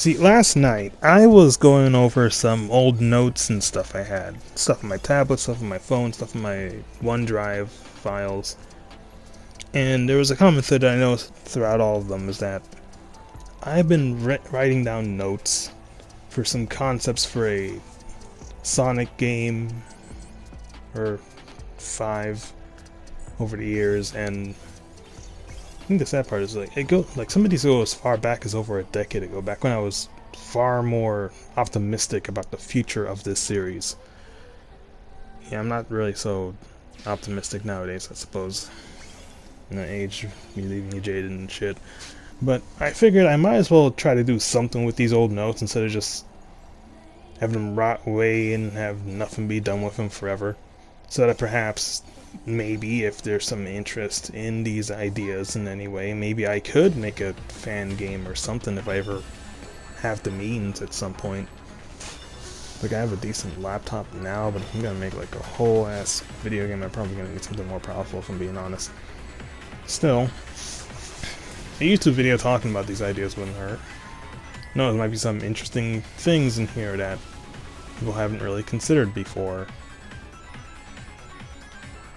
See, last night I was going over some old notes and stuff I had. Stuff on my tablet, stuff on my phone, stuff on my OneDrive files. And there was a common thread I noticed throughout all of them is that I've been writing down notes for some concepts for a Sonic game or 5 over the years, and I think the sad part is some of these go as far back as over a decade ago, back when I was far more optimistic about the future of this series. Yeah, I'm not really so optimistic nowadays, I suppose. In the age, me leaving you jaded and shit. But I figured I might as well try to do something with these old notes instead of just having them rot away and have nothing be done with them forever. So that perhaps, maybe, if there's some interest in these ideas in any way, maybe I could make a fan game or something if I ever have the means at some point. Like, I have a decent laptop now, but if I'm gonna make like a whole ass video game, I'm probably gonna need something more powerful, if I'm being honest. Still, a YouTube video talking about these ideas wouldn't hurt. No, there might be some interesting things in here that people haven't really considered before.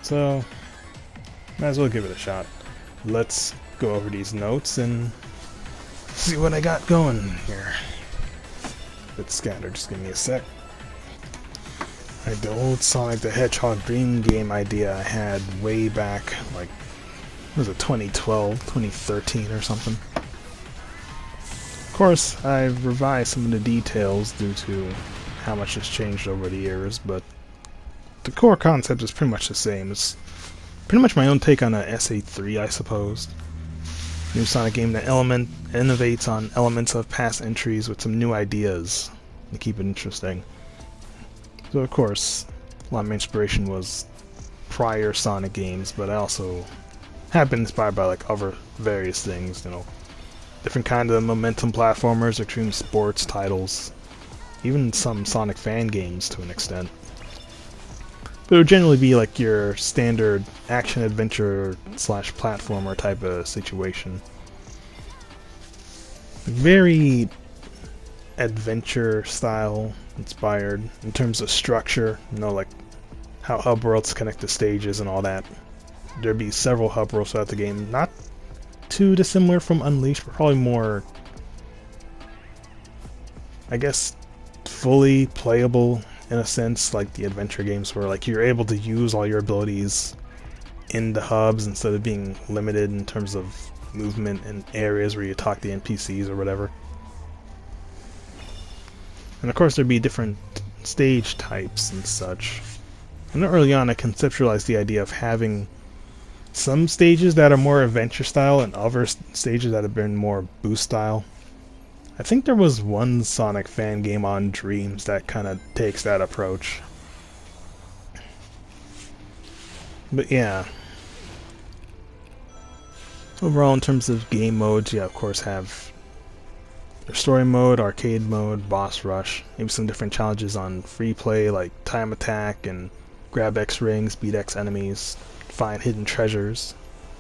So, might as well give it a shot. Let's go over these notes and see what I got going here. A bit scattered, just give me a sec. Alright, the old Sonic the Hedgehog dream game idea I had way back, like, what was it, 2012, 2013 or something. Of course, I've revised some of the details due to how much has changed over the years, but the core concept is pretty much the same. It's pretty much my own take on a SA3, I suppose. New Sonic game that innovates on elements of past entries with some new ideas to keep it interesting. So of course, a lot of my inspiration was prior Sonic games, but I also have been inspired by like other various things, you know, different kind of momentum platformers, extreme sports titles, even some Sonicfangame games to an extent. But it would generally be like your standard action-adventure slash platformer type of situation. Very adventure style inspired in terms of structure, you know, like how hub worlds connect to stages and all that. There'd be several hub worlds throughout the game, not too dissimilar from Unleashed, but probably more, I guess, fully playable in a sense, like the adventure games where like you're able to use all your abilities in the hubs instead of being limited in terms of movement in areas where you talk to NPCs or whatever. And of course there'd be different stage types and such. And early on I conceptualized the idea of having some stages that are more adventure style and other stages that have been more boost style. I think there was one Sonic fan game on Dreams that kind of takes that approach. But yeah. Overall, in terms of game modes, you of course have your story mode, arcade mode, boss rush, maybe some different challenges on free play like time attack and grab X rings, beat X enemies, find hidden treasures,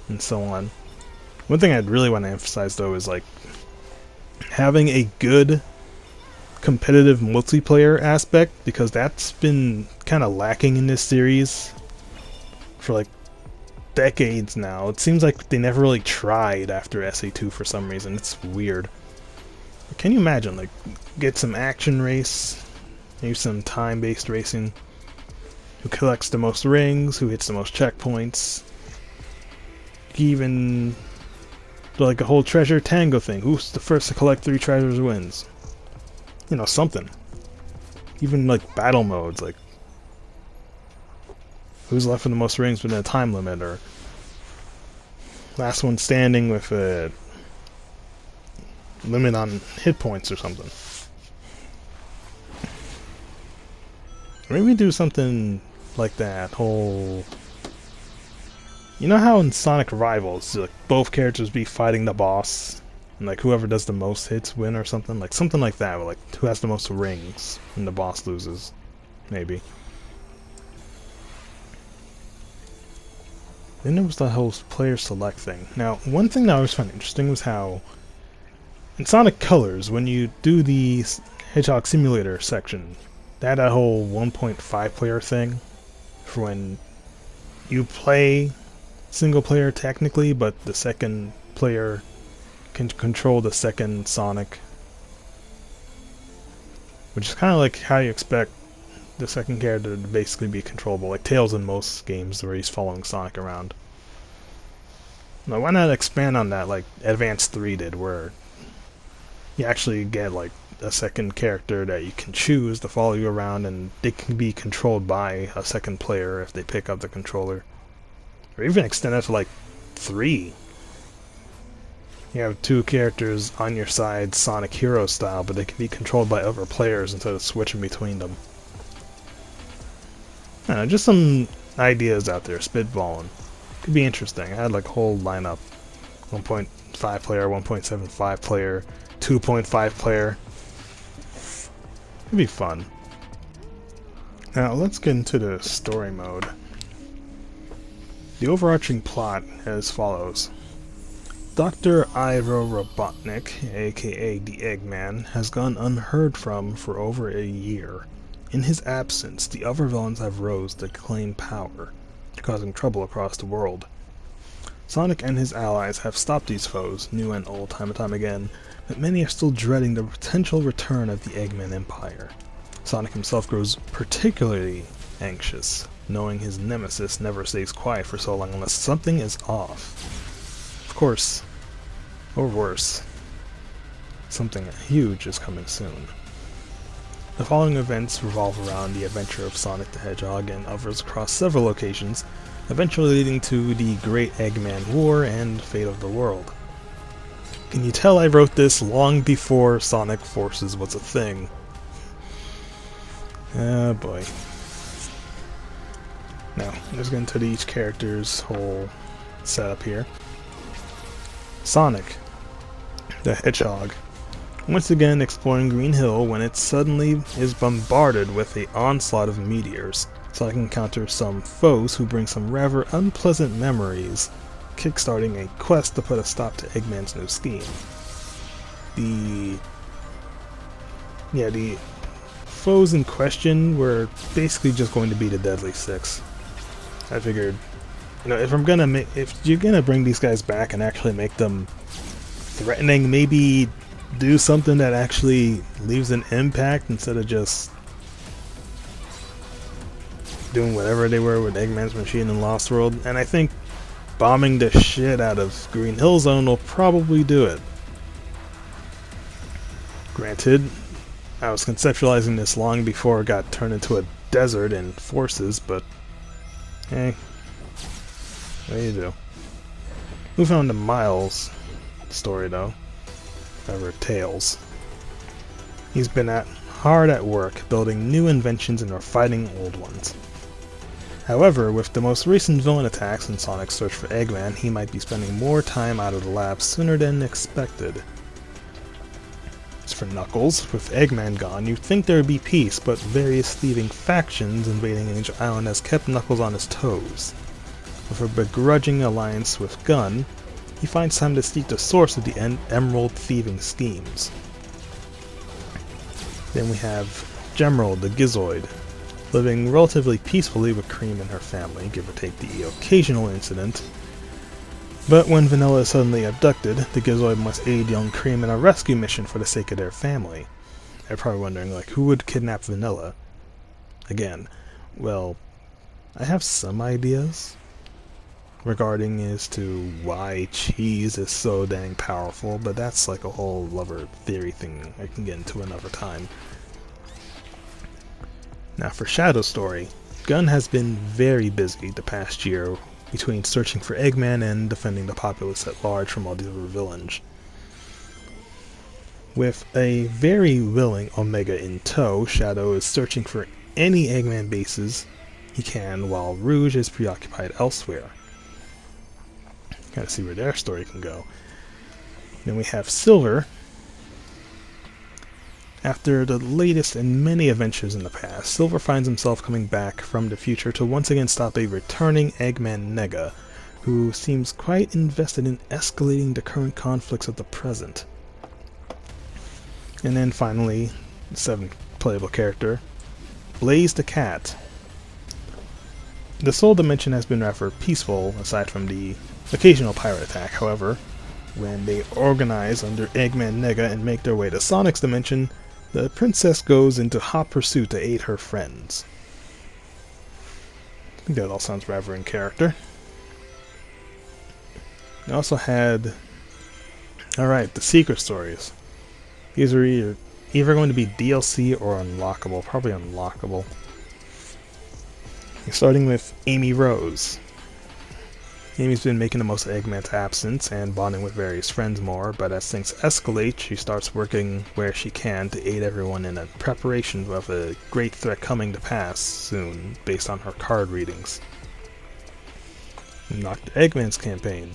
and so on. One thing I'd really want to emphasize though is like having a good competitive multiplayer aspect, because that's been kind of lacking in this series for like decades now. It seems like they never really tried after SA2 for some reason. It's weird. Can you imagine, like, get some action race, maybe some time-based racing, who collects the most rings, who hits the most checkpoints, even like a whole treasure tango thing. Who's the first to collect 3 treasures wins. You know, something. Even like battle modes, like who's left with the most rings within a time limit, or last one standing with a limit on hit points or something. Maybe do something like that whole... You know how in Sonic Rivals, like, both characters be fighting the boss, and like whoever does the most hits win or something? Like something like that, where, like who has the most rings and the boss loses, maybe. Then there was the whole player select thing. Now, one thing that I always found interesting was how In Sonic Colors, when you do the Hedgehog Simulator section, they had that whole 1.5 player thing for when you play single player technically, but the second player can control the second Sonic, which is kind of like how you expect the second character to basically be controllable, like Tails in most games where he's following Sonic around. Now, why not expand on that like Advance 3 did, where you actually get like a second character that you can choose to follow you around, and they can be controlled by a second player if they pick up the controller. Or even extend that to like 3. You have 2 characters on your side, Sonic Hero style, but they can be controlled by other players instead of switching between them. I don't know, just some ideas out there, spitballing. Could be interesting. I had like a whole lineup. 1.5 player, 1.75 player, 2.5 player. It'd be fun. Now let's get into the story mode. The overarching plot as follows. Dr. Ivor Robotnik, aka the Eggman, has gone unheard from for over a year. In his absence, the other villains have rose to claim power, causing trouble across the world. Sonic and his allies have stopped these foes, new and old, time and time again, but many are still dreading the potential return of the Eggman Empire. Sonic himself grows particularly anxious, knowing his nemesis never stays quiet for so long unless something is off. Of course, or worse, something huge is coming soon. The following events revolve around the adventure of Sonic the Hedgehog and others across several locations, eventually leading to the Great Eggman War and fate of the world. Can you tell I wrote this long before Sonic Forces was a thing? Oh boy. Now, let's get into each character's whole setup here. Sonic the Hedgehog, once again exploring Green Hill when it suddenly is bombarded with an onslaught of meteors. Sonic encounters some foes who bring some rather unpleasant memories, kickstarting a quest to put a stop to Eggman's new scheme. The foes in question were basically just going to be the Deadly Six. I figured, if you're gonna bring these guys back and actually make them threatening, maybe do something that actually leaves an impact instead of just doing whatever they were with Eggman's Machine and Lost World. And I think bombing the shit out of Green Hill Zone will probably do it. Granted, I was conceptualizing this long before it got turned into a desert in Forces, but hey, what do you do? Moving on to Miles' story though, ever Tails. He's been hard at work building new inventions and fighting old ones. However, with the most recent villain attacks in Sonic's search for Eggman, he might be spending more time out of the lab sooner than expected. As for Knuckles, with Eggman gone, you'd think there would be peace, but various thieving factions invading Angel Island has kept Knuckles on his toes. With a begrudging alliance with Gun, he finds time to seek the source of the emerald thieving schemes. Then we have Gemerald the Gizoid, living relatively peacefully with Cream and her family, give or take the occasional incident. But when Vanilla is suddenly abducted, the Gizoid must aid young Cream in a rescue mission for the sake of their family. They're probably wondering, like, who would kidnap Vanilla? Again, well, I have some ideas regarding as to why cheese is so dang powerful, but that's like a whole other theory thing I can get into another time. Now for Shadow Story, Gun has been very busy the past year between searching for Eggman and defending the populace at large from all the other villains. With a very willing Omega in tow, Shadow is searching for any Eggman bases he can, while Rouge is preoccupied elsewhere. Gotta see where their story can go. Then we have Silver. After the latest in many adventures in the past, Silver finds himself coming back from the future to once again stop a returning Eggman Nega, who seems quite invested in escalating the current conflicts of the present. And then finally, the 7th playable character, Blaze the Cat. The Soul Dimension has been rather peaceful, aside from the occasional pirate attack. However, when they organize under Eggman Nega and make their way to Sonic's Dimension, the princess goes into hot pursuit to aid her friends. I think that all sounds rather in character. They also had... Alright, the secret stories. These are either going to be DLC or unlockable. Probably unlockable. Starting with Amy Rose. Amy's been making the most of Eggman's absence and bonding with various friends more, but as things escalate, she starts working where she can to aid everyone in a preparation of a great threat coming to pass soon, based on her card readings. Dr. Eggman's campaign.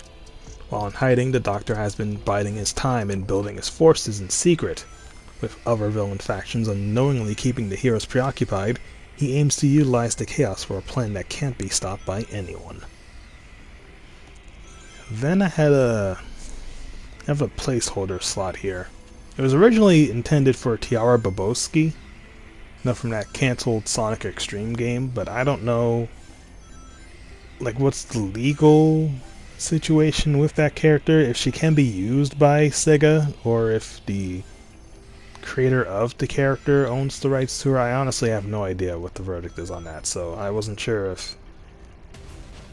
While in hiding, the Doctor has been biding his time and building his forces in secret. With other villain factions unknowingly keeping the heroes preoccupied, he aims to utilize the chaos for a plan that can't be stopped by anyone. Then I have a placeholder slot here. It was originally intended for Tiara Babowski, not from that cancelled Sonic Extreme game, but I don't know what's the legal situation with that character, if she can be used by Sega, or if the creator of the character owns the rights to her. I honestly have no idea what the verdict is on that, so I wasn't sure if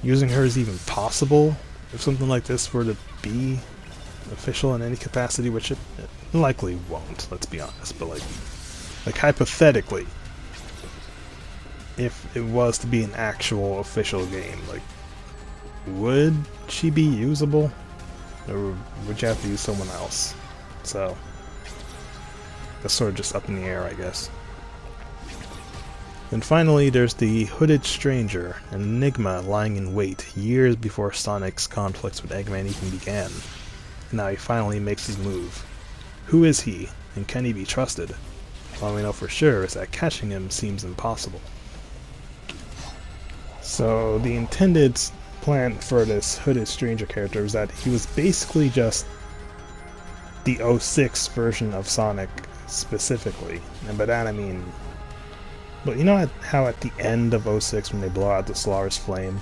using her is even possible if something like this were to be official in any capacity, which it likely won't, let's be honest, but like hypothetically, if it was to be an actual official game, would she be usable? Or would you have to use someone else? So that's sort of just up in the air, I guess. And finally, there's the Hooded Stranger, an enigma lying in wait years before Sonic's conflicts with Eggman even began. And now he finally makes his move. Who is he, and can he be trusted? All we know for sure is that catching him seems impossible. So the intended plan for this Hooded Stranger character is that he was basically just the 06 version of Sonic specifically. And by that I mean, but you know how at the end of 06 when they blow out the Solaris Flame,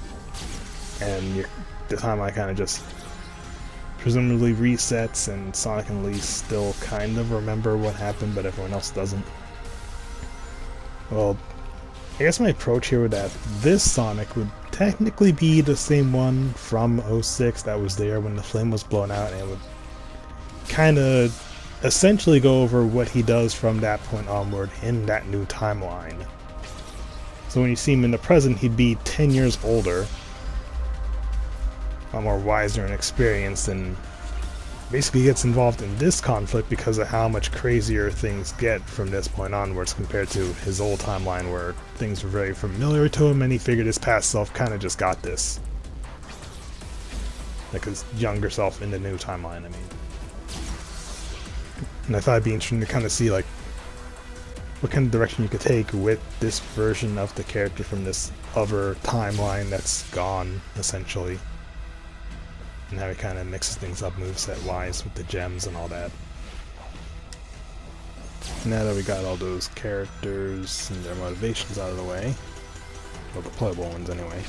and the timeline kind of just presumably resets, and Sonic and Lee still kind of remember what happened, but everyone else doesn't? Well, I guess my approach here with that, this Sonic would technically be the same one from 06 that was there when the flame was blown out, and it would kind of essentially go over what he does from that point onward in that new timeline. So when you see him in the present, he'd be 10 years older, a lot more wiser and experienced, and basically gets involved in this conflict because of how much crazier things get from this point onwards compared to his old timeline where things were very familiar to him and he figured his past self kind of just got this. Like his younger self in the new timeline, I mean. And I thought it'd be interesting to kind of see what kind of direction you could take with this version of the character from this other timeline that's gone, essentially. And how he kind of mixes things up moveset-wise with the gems and all that. Now that we got all those characters and their motivations out of the way, well, the playable ones anyway,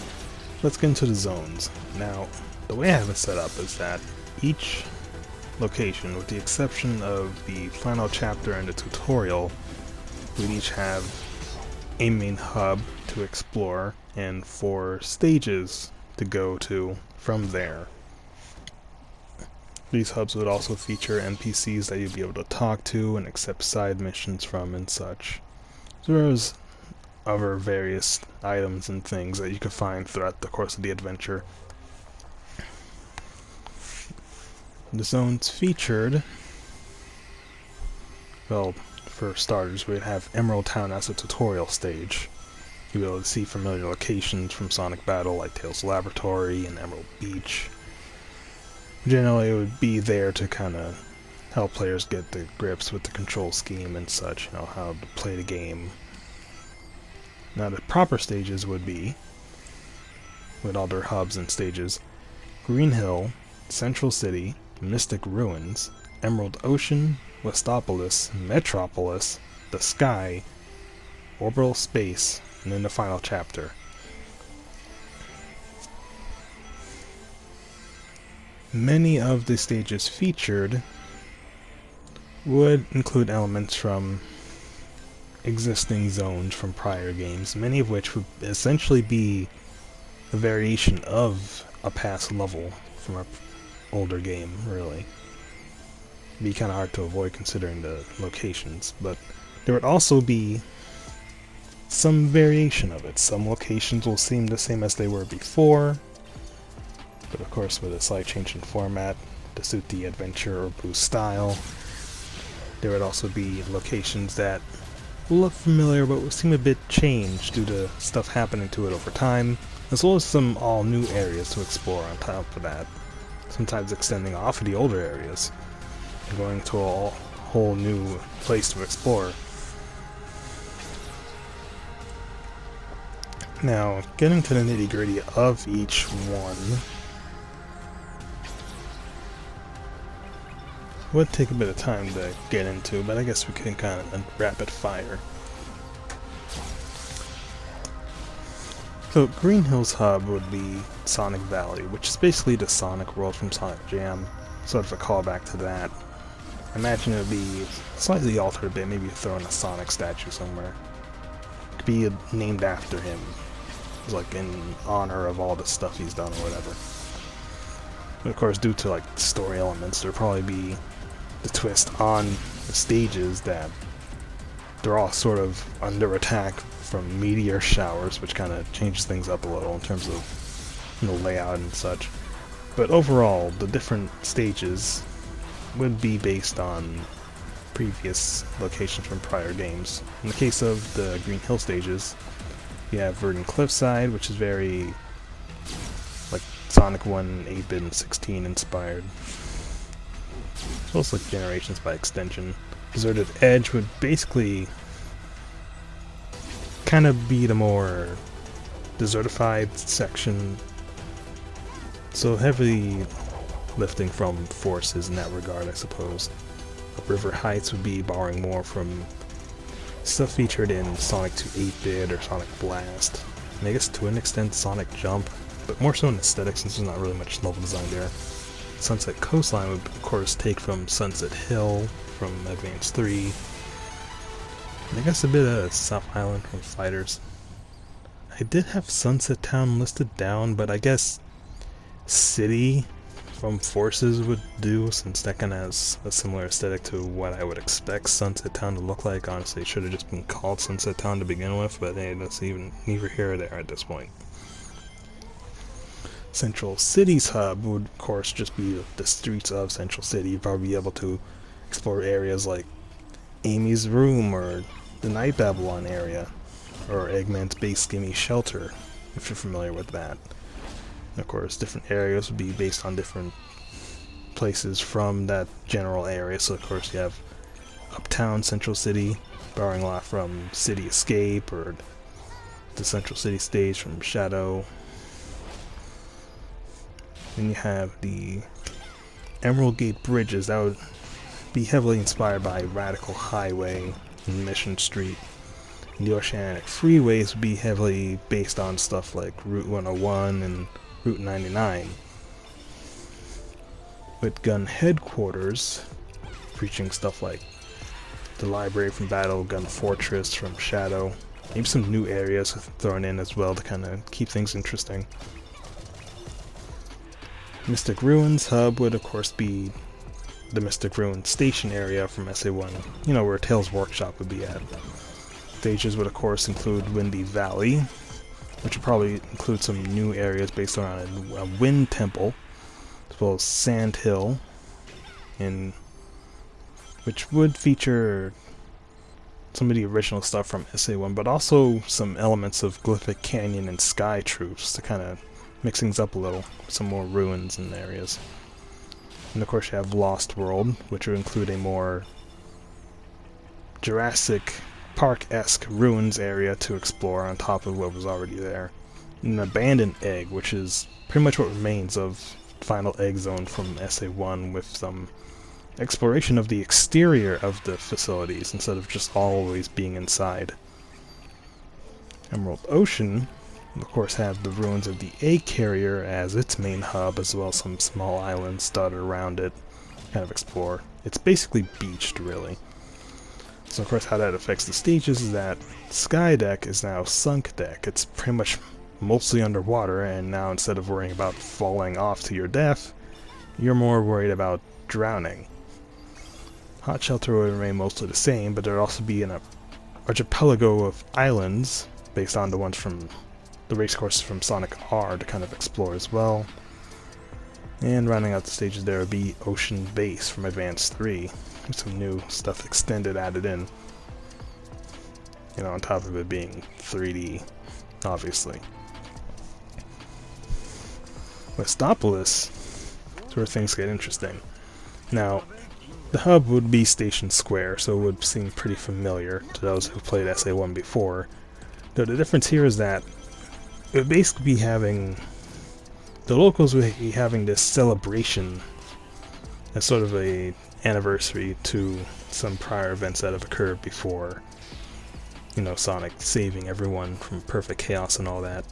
let's get into the zones. Now, the way I have it set up is that each location, with the exception of the final chapter and the tutorial, would each have a main hub to explore and 4 stages to go to from there. These hubs would also feature NPCs that you'd be able to talk to and accept side missions from and such, as well as other various items and things that you could find throughout the course of the adventure. The zones featured, well, for starters, we'd have Emerald Town as a tutorial stage. You'd be able to see familiar locations from Sonic Battle like Tails Laboratory and Emerald Beach. Generally, it would be there to kind of help players get the grips with the control scheme and such, you know, how to play the game. Now, the proper stages would be, with all their hubs and stages, Green Hill, Central City, Mystic Ruins, Emerald Ocean, Westopolis, Metropolis, the Sky, Orbital Space, and then the final chapter. Many of the stages featured would include elements from existing zones from prior games, many of which would essentially be a variation of a past level from an older game, really. It'd be kind of hard to avoid considering the locations, but there would also be some variation of it. Some locations will seem the same as they were before, but of course with a slight change in format to suit the adventure or boost style. There would also be locations that look familiar but would seem a bit changed due to stuff happening to it over time, as well as some all new areas to explore on top of that, sometimes extending off of the older areas and going to a whole new place to explore. Now, getting to the nitty-gritty of each one would take a bit of time to get into, but I guess we can kind of rapid fire. So, Green Hills Hub would be Sonic Valley, which is basically the Sonic world from Sonic Jam, sort of a callback to that. I imagine it would be slightly altered a bit, maybe throw in a Sonic statue somewhere. It could be named after him, like in honor of all the stuff he's done or whatever. But of course, due to like story elements, there'll probably be the twist on the stages that they're all sort of under attack from meteor showers, which kind of changes things up a little in terms of, you know, layout and such. But overall, the different stages would be based on previous locations from prior games. In the case of the Green Hill stages, you have Verdant Cliffside, which is very like Sonic 1, 8-bit, and 16 inspired. It's also like Generations by extension. Deserted Edge would basically kind of be the more desertified section, so heavily lifting from forces in that regard, I suppose. River Heights would be borrowing more from stuff featured in Sonic 2 8-bit or Sonic Blast, and I guess to an extent Sonic Jump, but more so in aesthetics since there's not really much level design there. Sunset Coastline would of course take from Sunset Hill from Advance 3, and I guess a bit of South Island from Fighters. I did have Sunset Town listed down, but I guess City from Forces would do, since that kind of has a similar aesthetic to what I would expect Sunset Town to look like. Honestly, it should have just been called Sunset Town to begin with, but hey, that's even neither here or there at this point. Central City's hub would of course just be the streets of Central City. You'd probably be able to explore areas like Amy's Room or the Night Babylon area, or Eggman's Base Gimme Shelter, if you're familiar with that. And of course, different areas would be based on different places from that general area. So of course you have Uptown Central City, borrowing a lot from City Escape, or the Central City stage from Shadow. Then you have the Emerald Gate Bridges. That would be heavily inspired by Radical Highway and Mission Street. And the Oceanic Freeways would be heavily based on stuff like Route 101 and Route 99. With Gun Headquarters featuring stuff like the Library from Battle, Gun Fortress from Shadow. Maybe some new areas thrown in as well to kind of keep things interesting. Mystic Ruins Hub would of course be the Mystic Ruins Station area from SA1, you know, where Tails Workshop would be at. Stages would of course include Windy Valley, which would probably include some new areas based on a wind temple, as well as Sand Hill, which would feature some of the original stuff from SA1, but also some elements of Glyphic Canyon and Sky Troops to kind of mix things up a little, some more ruins in areas. And of course you have Lost World, which would include a more Jurassic Park-esque ruins area to explore on top of what was already there. An Abandoned Egg, which is pretty much what remains of Final Egg Zone from SA1, with some exploration of the exterior of the facilities instead of just always being inside. Emerald Ocean, of course, had the ruins of the egg carrier as its main hub, as well as some small islands dotted around it. Kind of explore. It's basically beached, really. So, of course, how that affects the stages is that Sky Deck is now Sunk Deck. It's pretty much mostly underwater, and now instead of worrying about falling off to your death, you're more worried about drowning. Hot Shelter will remain mostly the same, but there will also be an archipelago of islands based on the ones from the racecourses from Sonic R to kind of explore as well. And rounding out the stages there will be Ocean Base from Advance 3, with some new stuff extended added in. You know, on top of it being 3D, obviously. Westopolis is where things get interesting. Now, the hub would be Station Square, so it would seem pretty familiar to those who played SA1 before. Though the difference here is that it would basically be having... the locals would be having this celebration as sort of a anniversary to some prior events that have occurred before, you know, Sonic saving everyone from perfect chaos and all that.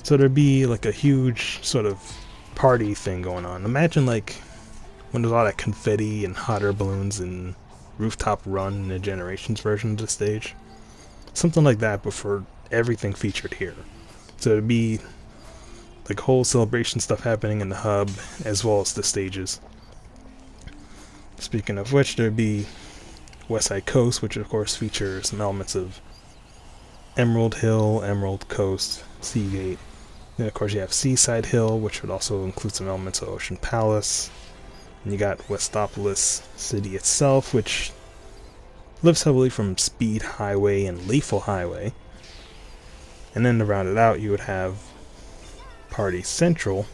So there'd be like a huge sort of party thing going on. Imagine like when there's all that confetti and hot air balloons and Rooftop Run in the Generations version of the stage. Something like that, but for everything featured here. So it'd be like whole celebration stuff happening in the hub, as well as the stages. Speaking of which, there'd be West Side Coast, which of course features some elements of Emerald Hill, Emerald Coast, Seagate. Then of course you have Seaside Hill, which would also include some elements of Ocean Palace. And you got Westopolis City itself, which lives heavily from Speed Highway and Lethal Highway. And then to round it out, you would have Party Central,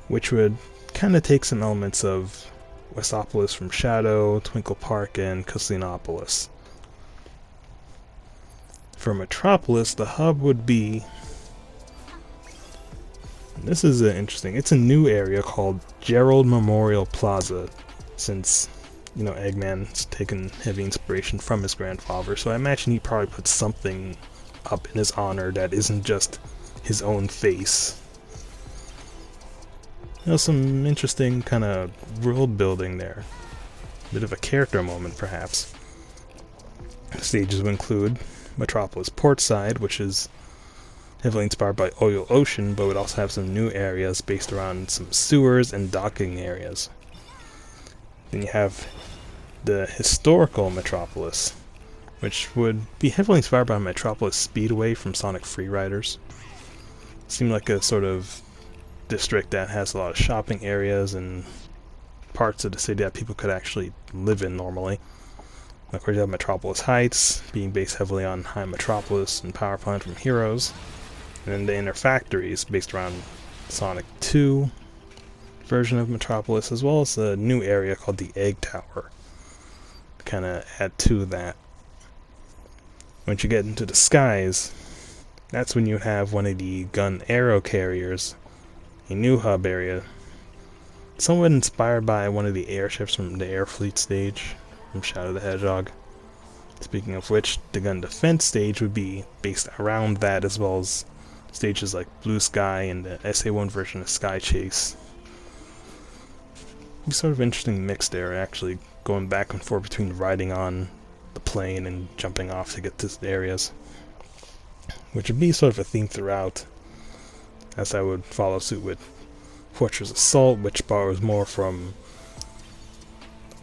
which would kind of take some elements of Westopolis from Shadow, Twinkle Park, and Cassinopolis. For Metropolis, the hub would be... this is interesting. It's a new area called Gerald Memorial Plaza, since, you know, Eggman's taken heavy inspiration from his grandfather, so I imagine he probably put something up in his honor that isn't just his own face. You know, some interesting kind of world building there. Bit of a character moment, perhaps. The stages will include Metropolis Portside, which is heavily inspired by Oil Ocean, but would also have some new areas based around some sewers and docking areas. Then you have the historical Metropolis, which would be heavily inspired by Metropolis Speedway from Sonic Freeriders. Seemed like a sort of district that has a lot of shopping areas and parts of the city that people could actually live in normally. Of course, you have Metropolis Heights, being based heavily on High Metropolis and Power Plant from Heroes. And then the Inner Factories, based around Sonic 2 version of Metropolis, as well as a new area called the Egg Tower. Kind of add to that. Once you get into the skies, that's when you have one of the gun arrow carriers, a new hub area, somewhat inspired by one of the airships from the Air Fleet stage from Shadow the Hedgehog. Speaking of which, the gun defense stage would be based around that, as well as stages like Blue Sky and the SA1 version of Sky Chase. It's sort of interesting mix there, actually going back and forth between riding on the plane and jumping off to get to the areas, which would be sort of a theme throughout, as I would follow suit with Fortress Assault, which borrows more from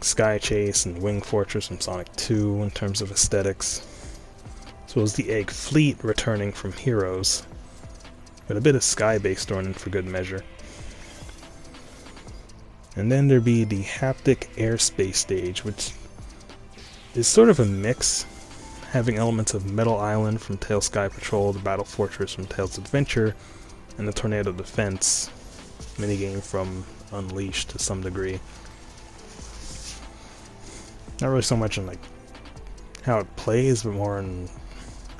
Sky Chase and Wing Fortress from Sonic 2 in terms of aesthetics, as well as the Egg Fleet returning from Heroes, with a bit of sky-based thrown in for good measure. And then there'd be the Haptic Airspace stage, which is sort of a mix, having elements of Metal Island from Tails Sky Patrol, the Battle Fortress from Tails Adventure, and the Tornado Defense minigame from Unleashed to some degree. Not really so much in like how it plays, but more in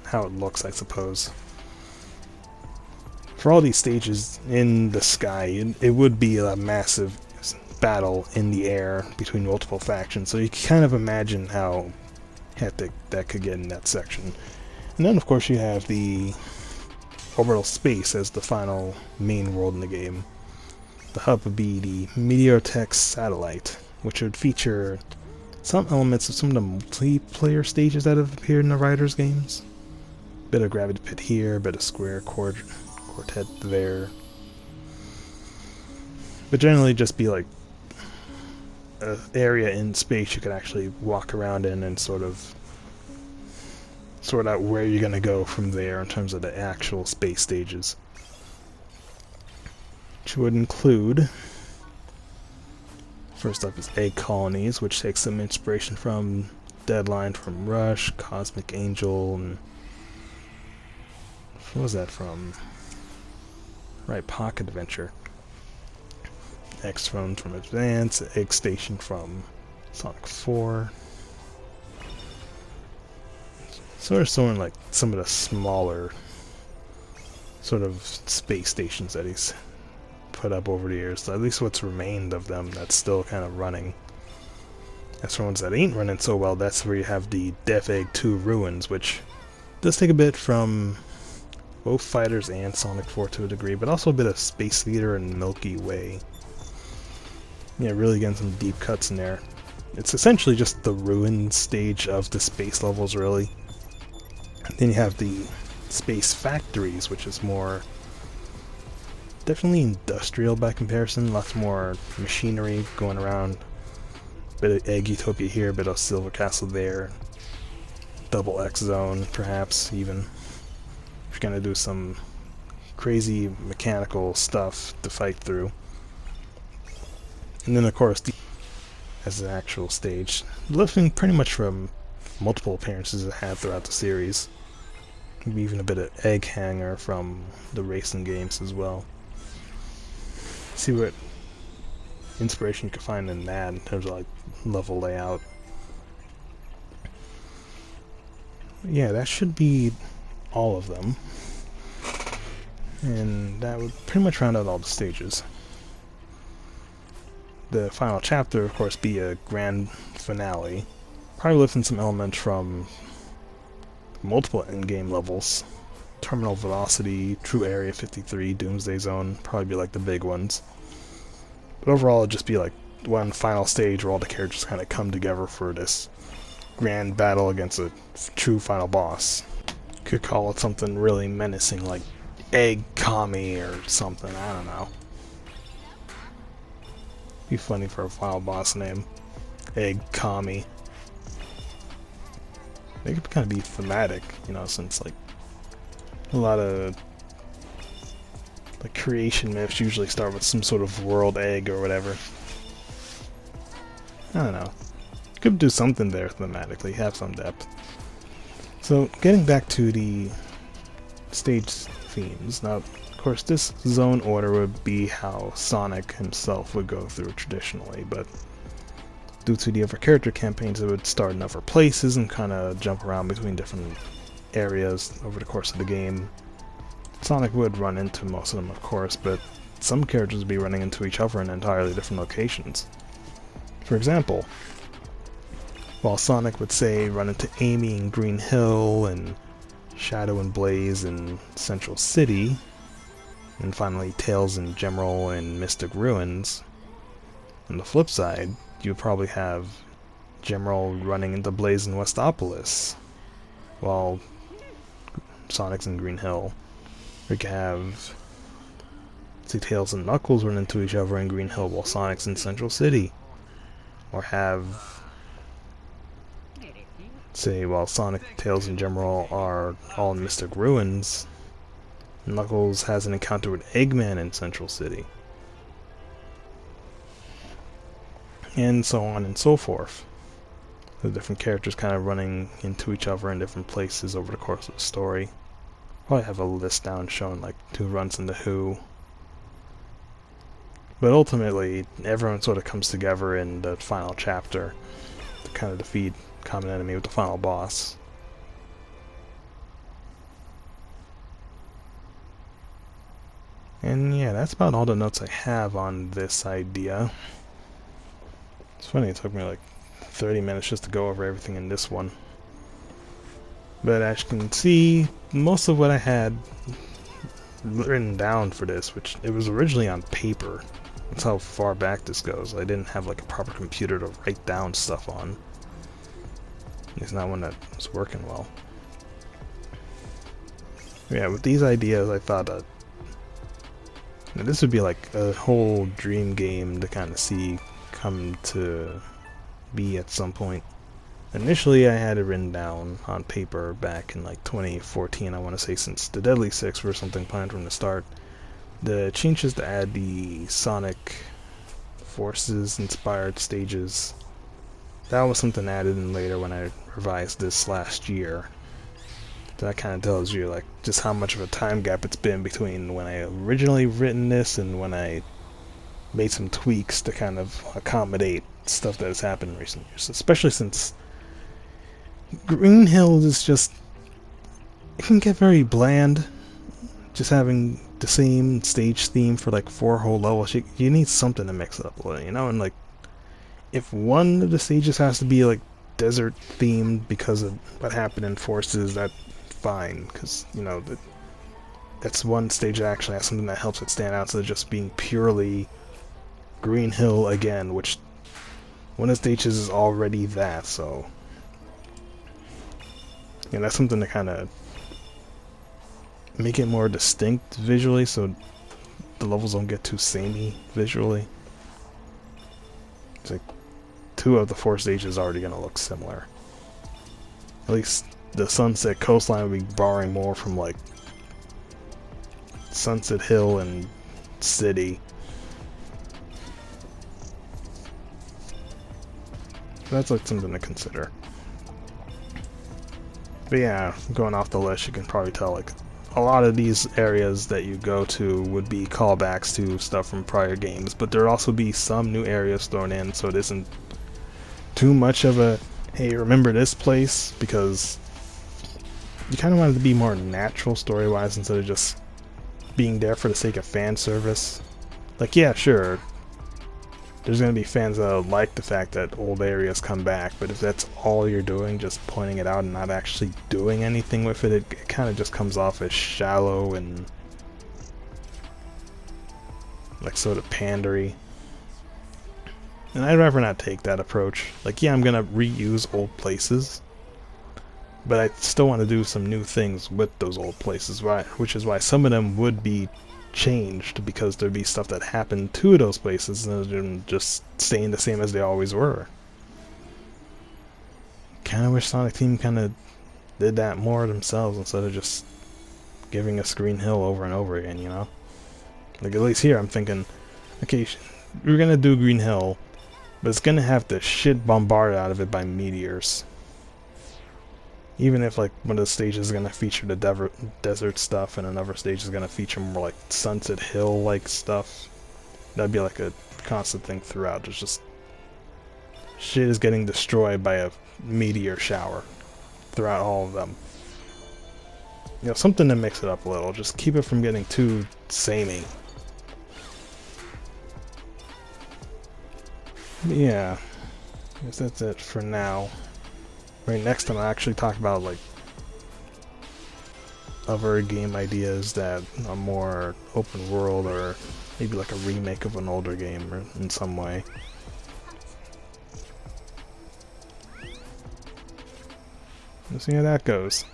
how it looks, I suppose. For all these stages in the sky, it would be a massive battle in the air between multiple factions, so you can kind of imagine how hectic that could get in that section. And then of course you have the orbital space as the final main world in the game. The hub would be the Meteortech satellite, which would feature some elements of some of the multiplayer stages that have appeared in the Riders games. Bit of Gravity Pit here, bit of Square Quartet there. But generally just be like an area in space you could actually walk around in and sort out where you're going to go from there in terms of the actual space stages. Which would include, first up is Egg Colonies, which takes some inspiration from Deadline, from Rush, Cosmic Angel, and what was that from? Right, Pocket Adventure. X-Phone from Advance, Egg Station from Sonic 4. Sort of like some of the smaller sort of space stations that he's put up over the years, so at least what's remained of them that's still kind of running. As for ones that ain't running so well, that's where you have the Death Egg 2 Ruins, which does take a bit from both Fighters and Sonic 4 to a degree, but also a bit of Space Theater and Milky Way. Yeah, really getting some deep cuts in there. It's essentially just the ruin stage of the space levels, really. Then you have the Space Factories, which is more definitely industrial by comparison, lots more machinery going around. Bit of Egg Utopia here, bit of Silver Castle there. Double X Zone, perhaps, even. If you're gonna do some crazy mechanical stuff to fight through. And then of course, as an actual stage, lifting pretty much from multiple appearances it had throughout the series. Maybe even a bit of Egg Hangar from the racing games as well. See what inspiration you can find in that in terms of like level layout. Yeah, that should be all of them. And that would pretty much round out all the stages. The final chapter, of course, be a grand finale. Probably lifting some elements from multiple endgame levels. Terminal Velocity, True Area 53, Doomsday Zone, probably be like the big ones. But overall, it'd just be like one final stage where all the characters kind of come together for this grand battle against a true final boss. Could call it something really menacing like Egg Kami or something, I don't know. Be funny for a final boss name. Egg Kami. They could kind of be thematic, you know, since like a lot of like creation myths usually start with some sort of world egg or whatever. I don't know. Could do something there thematically, have some depth. So, getting back to the stage themes. Now, of course, this zone order would be how Sonic himself would go through traditionally, but due to the other character campaigns, it would start in other places and kind of jump around between different areas over the course of the game. Sonic would run into most of them, of course, but some characters would be running into each other in entirely different locations. For example, while Sonic would say run into Amy in Green Hill and Shadow and Blaze in Central City, and finally Tails and Gemerald in Mystic Ruins, on the flip side, you would probably have Gemerald running into Blaze in Westopolis, while Sonic's in Green Hill. We could have, say, Tails and Knuckles run into each other in Green Hill while Sonic's in Central City. Or have, say, while Sonic, Tails, and Gemerald are all in Mystic Ruins, Knuckles has an encounter with Eggman in Central City. And so on and so forth. The different characters kind of running into each other in different places over the course of the story. Probably have a list down showing like who runs into who. But ultimately, everyone sort of comes together in the final chapter to kind of defeat common enemy with the final boss. And yeah, that's about all the notes I have on this idea. It's funny, it took me like 30 minutes just to go over everything in this one. But as you can see, most of what I had written down for this, which it was originally on paper. That's how far back this goes. I didn't have like a proper computer to write down stuff on. It's not one that was working well. Yeah, with these ideas, I thought that this would be like a whole dream game to kind of see come to be at some point. Initially, I had it written down on paper back in like 2014, I want to say, since the Deadly Six were something planned from the start. The changes to add the Sonic Forces inspired stages, that was something added in later when I revised this last year. So that kind of tells you like just how much of a time gap it's been between when I originally written this and when I made some tweaks to kind of accommodate stuff that has happened in recent years, especially since Green Hill is just, it can get very bland just having the same stage theme for like 4 whole levels. You need something to mix it up a little, you know? And like, if one of the stages has to be like desert themed because of what happened in Forces, that's fine, because you know that's one stage that actually has something that helps it stand out instead of just being purely Green Hill again, which one of the stages is already that. So yeah, that's something to kind of make it more distinct visually, so the levels don't get too samey visually. It's like 2 of the 4 stages are already going to look similar. At least the Sunset Coastline will be borrowing more from like Sunset Hill and City. That's like something to consider. But yeah, going off the list, you can probably tell like a lot of these areas that you go to would be callbacks to stuff from prior games, but there'll also be some new areas thrown in, so it isn't too much of a, hey, remember this place, because you kind of want it to be more natural story-wise instead of just being there for the sake of fan service. Like, yeah, sure, there's going to be fans that like the fact that old areas come back, but if that's all you're doing, just pointing it out and not actually doing anything with it, it kind of just comes off as shallow and like sort of pandery. And I'd rather not take that approach. Like, yeah, I'm going to reuse old places, but I still want to do some new things with those old places, which is why some of them would be changed, because there'd be stuff that happened to those places and just staying the same as they always were. Kind of wish Sonic Team kind of did that more themselves instead of just giving us Green Hill over and over again, you know? Like, at least here I'm thinking, okay, we're gonna do Green Hill, but it's gonna have the shit bombarded out of it by meteors. Even if like one of the stages is gonna feature the desert stuff and another stage is gonna feature more like Sunset Hill like stuff, that'd be like a constant thing throughout. There's just shit is getting destroyed by a meteor shower throughout all of them. You know, something to mix it up a little. Just keep it from getting too samey. But yeah, I guess that's it for now. Right, next time I actually talk about like other game ideas that are more open world, or maybe like a remake of an older game or in some way. Let's see how that goes.